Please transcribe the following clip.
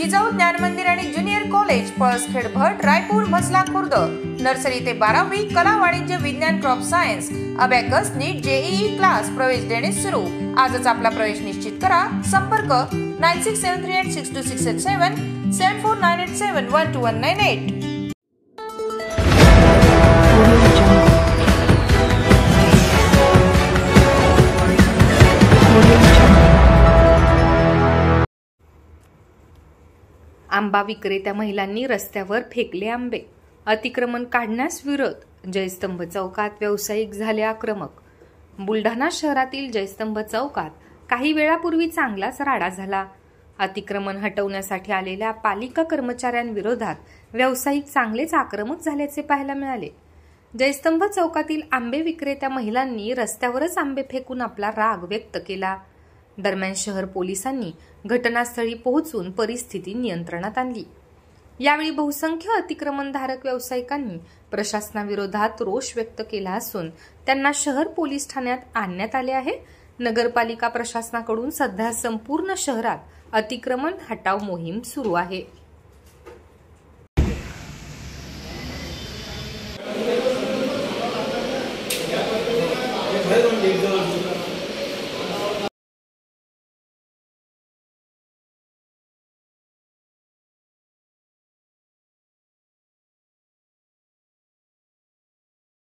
जिजाऊ ज्ञान मंदिर आणि ज्युनियर कॉलेज पळसखेड भट रायपूर म्हसला खुर्द नर्सरी ते 12वी कला वाणिज्य विज्ञान क्रॉप सायन्स अबॅकस नीट जेईई क्लास प्रवेश देणे सुरू। आजच आपला प्रवेश निश्चित करा। संपर्क 9673862687 7498712198। आंबा विक्रेत्या महिलांनी रस्त्यावर फेकले आंबे, अतिक्रमण काढण्यास विरोध। जयस्तंभ चौकात व्यावसायिक झाले आक्रमक। बुलढाणा शहरातील जयस्तंभ चौकात काही वेळापूर्वी चांगलाच राडा झाला। अतिक्रमण हटवण्यासाठी आलेल्या पालिका कर्मचाऱ्यांविरोधात व्यावसायिक चांगलेच आक्रमक झाल्याचे पाहायला मिळाले। जयस्तंभ चौकातील आंबे विक्रेत्या महिलांनी रस्त्यावरच आंबे फेकून आपला राग व्यक्त केला। दरम्यान शहर पोलिसांनी घटनास्थळी पोहोचून परिस्थिती नियंत्रणात आणली। यावेळी बहुसंख्य अतिक्रमणधारक व्यावसायिकांनी प्रशासनाविरोधात रोष व्यक्त केला असून त्यांना शहर पोलीस ठाण्यात आणण्यात आले आहे। नगरपालिका प्रशासनाकडून सध्या संपूर्ण शहरात अतिक्रमण हटाव मोहीम सुरू आहे।